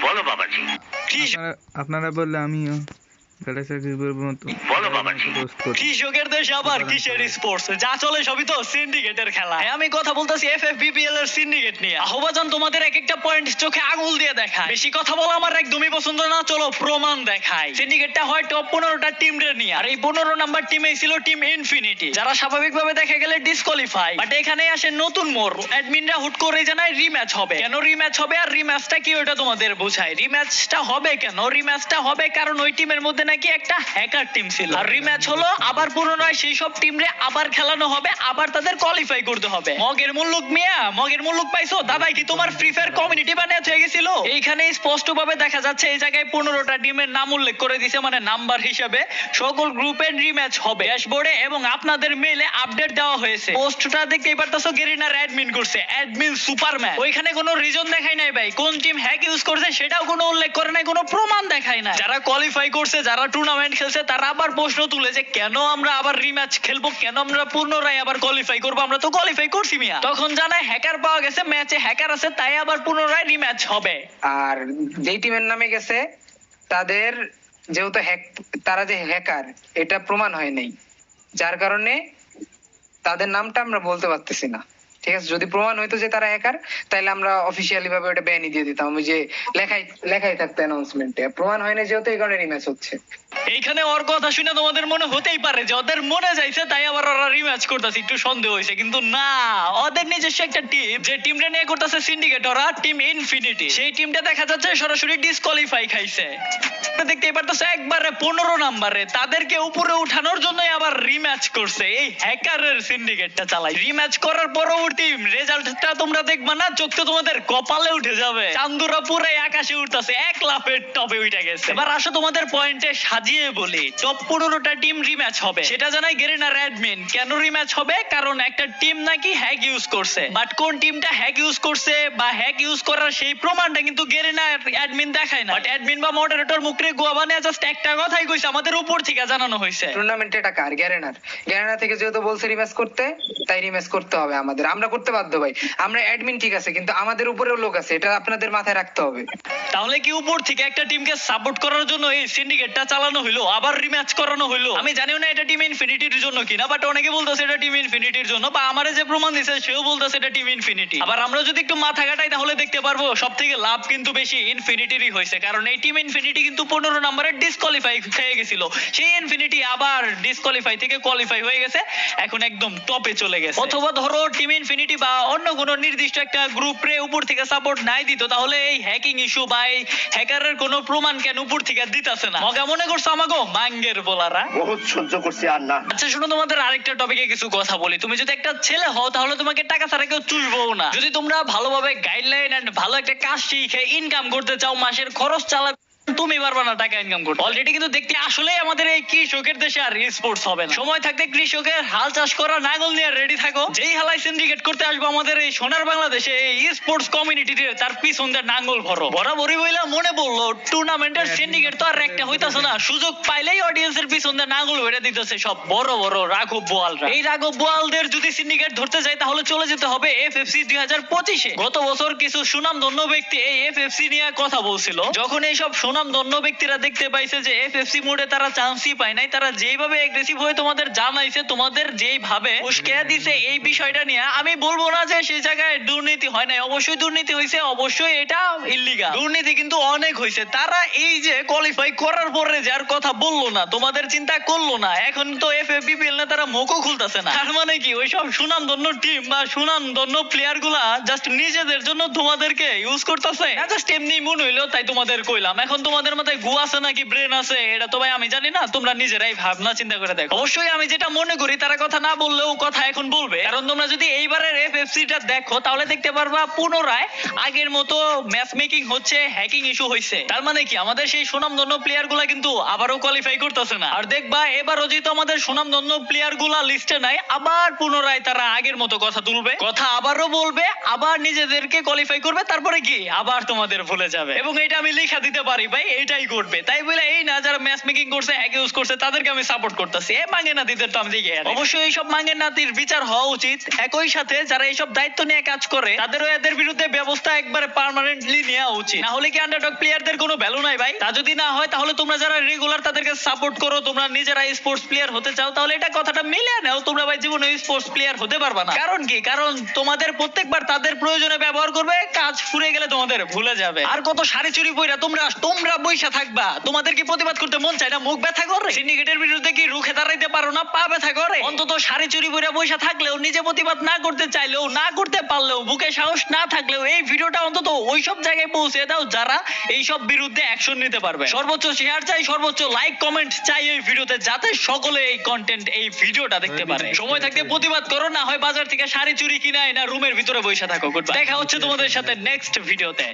বলো বাবাজি। আপনারা বললে আমিও কৃষকের দেশে আবার কিসের স্পোর্টস? যা চলে সবই তো সিন্ডিকেটের খেলা। আমি কথা বলতেছি এফএফবিপিএল এর সিন্ডিকেট নিয়ে। আহ্বান তোমাদের এক একটা পয়েন্ট চোখে আঙুল দিয়ে দেখায়। বেশি কথা বলা আমার একদমই পছন্দ না, চলো প্রমাণ দেখাই। সিন্ডিকেটটা হয় টপ 15টা টিম রে নিয়ে, আর এই 15 নাম্বার টিমেই ছিল টিম ইনফিনিটি, যারা স্বাভাবিকভাবে দেখা গেলে ডিসকোয়ালিফাই। বাট এখানে আসে নতুন মোড়। অ্যাডমিনরা হুট করে জানায় রিম্যাচ হবে। কেন রিম্যাচ হবে আর রিম্যাচটা কি ওটা তোমাদের বোঝায়। রিম্যাচটা হবে কেন? রিম্যাচটা হবে কারণ ওই টিমের মধ্যে নাকি একটা হ্যাকার টিম ছিল, আর রিম্যাচ হলো আবার পুনরায় সেই সব টিম রে আবার খেলানো হবে, আবার তাদের কোয়ালিফাই করতে হবে। মগের মুল্লুক মিয়া, মগের মুল্লুক পাইছো? দাদাই কি তোমার ফ্রি ফায়ার কমিউনিটি বানিয়ে হয়ে গেছিল? এইখানে স্পষ্ট ভাবে দেখা যাচ্ছে এই জায়গায় 15টা টিমের নাম উল্লেখ করে দিয়েছে, মানে নাম্বার হিসেবে। সকল গ্রুপের রিম্যাচ হবে ড্যাশবোর্ডে এবং আপনাদের মেইলে আপডেট দেওয়া হয়েছে। পোস্টটা দেখতেই পারতেছো গেরিনার অ্যাডমিন করছে, অ্যাডমিন সুপারম্যান। ওইখানে কোনো রিজন দেখাই নাই ভাই, কোন টিম হ্যাক ইউজ করছে সেটাও কোনো উল্লেখ করে নাই, কোনো প্রমাণ দেখাই নাই। যারা কোয়ালিফাই করছে, যারা টুর্নামেন্ট খেলছে, তারা আবার প্রশ্ন তুলে যে কেন আমরা আবার রিম্যাচ খেলবো, কেন আমরা পুনরায় আবার কোয়ালিফাই করবো, আমরা তো কোয়ালিফাই করছি মিয়া। তখন জানায় হ্যাকার পাওয়া গেছে, ম্যাচে হ্যাকার আছে, তাই আবার পুনরায় রিম্যাচ হবে। আর যেই টিমের নামে গেছে তাদের যেহেতু তারা যে হ্যাকার এটা প্রমাণ হয় নাই, যার কারণে তাদের নামটা আমরা বলতে পারতেছি না। ঠিক আছে, যদি প্রমাণ হইতো যে তারা হ্যাকার, তাহলে আমরা অফিসিয়ালি ভাবে ওটা ব্যানই দিয়ে দিতাম, ওই যে লেখাই থাকতো অ্যানাউন্সমেন্টে। প্রমাণ হয় না যেহেতু, এই কারণে রিম্যাচ হচ্ছে। এইখানে ওর কথা শুনে তোমাদের মনে হতেই পারে যে ওদের মনে যাইছে তাই আবার ওরা রিম্যাচ করতেছে, একটু সন্দেহ হয়েছে, কিন্তু না, ওদের নিজস্ব একটা টিম, যে টিমটা নিয়ে করতেছে সিন্ডিকেট, ওরা টিম ইনফিনিটি। সেই টিমটা দেখা যাচ্ছে সরাসরি ডিসকোয়ালিফাই খাইছে। দেখতে পারতেছে একবারে 15 নাম্বারে তাদেরকে উপরে উঠানোর জন্য আবার রিম্যাচ করছে। এই হ্যাকারের সিন্ডিকেটটা চালাই। রিম্যাচ করার পরবর্তী রেজাল্টটা তোমরা দেখবা না, চোখ তো তোমাদের কপালে উঠে যাবে। চান্দুরা পুরো আকাশে উঠতেছে, এক লাফের টপে উঠে গেছে। এবার আসো তোমাদের পয়েন্টে সাজিয়ে বলি, টপ 15টা টিম রিম্যাচ হবে, সেটা জানাই গেরিনার অ্যাডমিন। কেন রিম্যাচ হবে? কারণ একটা টিম নাকি হ্যাক ইউজ করছে। বাট কোন টিমটা হ্যাক ইউজ করছে বা হ্যাক ইউজ করার সেই প্রমাণটা কিন্তু গেরিনার অ্যাডমিন দেখায় না। বাট অ্যাডমিন বা মডারেটর মুখে গোয়া বানিয়ে জাস্ট একটা কথাই কইছে, আমাদের উপর থেকে জানানো হয়েছে। টুর্নামেন্টে এটা কার? গেরিনার থেকে যেহেতু বলছে রিম্যাচ করতে, তাই রিম্যাচ করতে হবে আমাদের। আমরা করতে বাধ্য ভাই, আমরা অ্যাডমিন ঠিক আছে, কিন্তু আমাদের উপরেও লোক আছে, এটা আপনাদের মাথায় রাখতে হবে। তাহলে কি উপর থেকে একটা টিমকে সাপোর্ট করার জন্য এই সিন্ডিকেটটা চালানো হইলো, আবার রিম্যাচ করানো হইলো? আমি জানিও না এটা টিম ইনফিনিটির জন্য কিনা, বাট অনেকে বলতেছে এটা টিম ইনফিনিটির জন্য, বা আমারে যে প্রমাণ দিছে সেও বলতেছে এটা টিম ইনফিনিটি। আবার আমরা যদি একটু মাথা কাটাই তাহলে দেখতে পারবো সবথেকে লাভ কিন্তু বেশি ইনফিনিটিরই হয়েছে, কারণ এই টিম ইনফিনিটি কিন্তু 15 নম্বরে ডিসকোয়ালিফাই হয়ে গেছিল। সেই ইনফিনিটি আবার ডিসকোয়ালিফাই থেকে কোয়ালিফাই হয়ে গেছে, এখন একদম টপে চলে গেছে। অথবা ধরো টিম ইনফিনিটি বা অন্য কোনো নির্দিষ্ট একটা গ্রুপ রে উপর থেকে সাপোর্ট নাই দিত, তাহলে এই হ্যাকিং ইস্যু বা এই হ্যাকারের কোনো প্রমাণ কেন উপর থেকে দিতাছে না? মগা মনে করছো আমাগো মাঙ্গের বলারা? বহুত সহ্য করছি আর না। আচ্ছা শুনো, তোমাদের আরেকটা টপিকে কিছু কথা বলি। তুমি যদি একটা ছেলে হও তাহলে তোমাকে টাকা ছাড়া কেউ চুষবও না। যদি তোমরা ভালোভাবে গাইডলাইন এন্ড ভালো একটা কাজ শিখে ইনকাম করতে চাও, মাসের খরচ চালা, তুমি পারবা না টাকা ইনকাম করতে। অলরেডি কিন্তু দেখতে আসলে আমাদের এই কৃষকের দেশে আর স্পোর্টস হবে না। সময় থাকতে কৃষকের হাল চাষ করা নাঙ্গল নিয়ে রেডি থাকো। যেই হালাই সিন্ডিকেট করতে আসবো আমাদের এই সোনার বাংলাদেশে এই স্পোর্টস কমিউনিটিতে, তার পিছন দিয়ে নাঙ্গল ভরো। বরাবরই বইলা মনে পড়লো, টুর্নামেন্টের সিন্ডিকেট তো আর একটা হইতাছে না, সুযোগ পাইলেই অডিয়েন্সের পিছন দিয়ে নাঙ্গল ভরে দিতেছে সব বড় বড় রাঘব বোয়ালরা। এই রাঘব বোয়ালদের যদি সিন্ডিকেট ধরতে যায় তাহলে চলে যেতে হবে এফএফসি 2025-এ। গত বছর কিছু সুনামধন্য ব্যক্তি এই এফএফসি নিয়ে কথা বলছিল। যখন এইসব সুনামধন্য ব্যক্তিরা দেখতে পাইছে যে এফএফসি মোডে তারা চান্সই পায় নাই, তারা যেইভাবে এগ্রেসিভ হয়ে তোমাদের জানাইছে, তোমাদের যেইভাবে উস্কে দিছে এই বিষয়টা নিয়ে, আমি বলবো না যে সেই জায়গায় দুর্নীতি হয় নাই, অবশ্যই দুর্নীতি হয়েছে, অবশ্যই এটা ইল্লিগাল। দুর্নীতি কিন্তু অনেক হয়েছে। তারা এই যে কোয়ালিফাই করার পরে যার কথা বললো না, তোমাদের চিন্তা করলো না, এখন তো এফএফবিপিএল না তারা মুখও খুলতেছে না। তার মানে কি ওই সব সুনামধন্য টিম বা সুনামধন্য প্লেয়ার গুলা জাস্ট নিজেদের জন্য তোমাদেরকে ইউজ করতেছে, জাস্ট এমনি মন হইলো তাই তোমাদের কইলাম। এখন তোমাদের মাথায় গু আছে নাকি ব্রেন আছে এটা তো ভাই আমি জানি না, তোমরা নিজেরাই ভাবনা চিন্তা করে দেখো। অবশ্যই আমি যেটা মনে করি তারা কথা না বললেও কথা এখন বলবে, কারণ তোমরা যদি এইবারের এফএফসিটা দেখো তাহলে দেখতে পারবা পুনরায় আগের মতো ম্যাচ মেকিং হচ্ছে, হ্যাকিং ইস্যু হইছে। তার মানে কি আমাদের সেই সুনামধন্য প্লেয়ার গুলা কিন্তু আবারও কোয়ালিফাই করতেছে না। আর দেখবা এবারও যেহেতু আমাদের সুনামধন্য প্লেয়ার গুলা লিস্টে নাই, আবার পুনরায় তারা আগের মতো কথা তুলবে, কথা আবারও বলবে, আবার নিজেদেরকে কোয়ালিফাই করবে, তারপরে কি আবার তোমাদের ভুলে যাবে। এবং এটা আমি লেখা দিতে পারি ভাই এটাই করবে। তাই বলে এই না যারা ম্যাচ মেকিং করছে, হ্যাক ইউজ করছে তাদেরকে আমি সাপোর্ট করতেছি। এই মাঙ্গের নাতিদের তো আমি দেখি আর। অবশ্যই এইসব মাঙ্গের নাতির বিচার হওয়া উচিত। একই সাথে যারা এইসব দায়িত্ব নিয়ে কাজ করে তাদেরও এদের বিরুদ্ধে ব্যবস্থা একবারে পার্মানেন্টলি নেওয়া উচিত। না হলে কি আন্ডারডগ প্লেয়ারদের কোনো ভ্যালু নাই ভাই? তা যদি না হয় তাহলে তোমরা যারা রেগুলার তাদেরকে সাপোর্ট করো, তোমরা নিজেরা স্পোর্টস প্লেয়ার হতে চাও, তাহলে এটা কথাটা মিলে নাও। তোমরা ভাই জীবনে স্পোর্টস প্লেয়ার হতে পারবা না। কারণ কি? কারণ তোমাদের প্রত্যেকবার তাদের প্রয়োজনে ব্যবহার করবে, কাজ ফুরিয়ে গেলে তোমাদের ভুলে যাবে। আর কত শাড়ি চুরি পইরা তোমরা বইসা থাকবা? তোমাদের কি প্রতিবাদ করতে মন চায় না? মুখ ব্যথা করে? সিন্ডিকেটের বিরুদ্ধে কি রুখে দাঁড়াইতে পারো না? পা ব্যথা করে? অন্তত শাড়ি চুরি পইরা বইসা থাকলেও, নিজে প্রতিবাদ না করতে চাইলেও, না করতে পারলেও, বুকে সাহস না থাকলেও এই ভিডিওটা অন্তত ওইসব জায়গায় পৌঁছে দাও যারা এইসব বিরুদ্ধে অ্যাকশন নিতে পারবে। সর্বোচ্চ শেয়ার চাই, সর্বোচ্চ লাইক কমেন্ট চাই এই ভিডিওতে, যাতে সকলে এই কন্টেন্ট, এই ভিডিওটা দেখতে পারে। সময় থাকতে প্রতিবাদ করো, না হয় বাজার থেকে শাড়ি চুরি কিনা না রুমের ভিতরে বসে থাকো। দেখা হচ্ছে তোমাদের সাথে নেক্সট ভিডিওতে।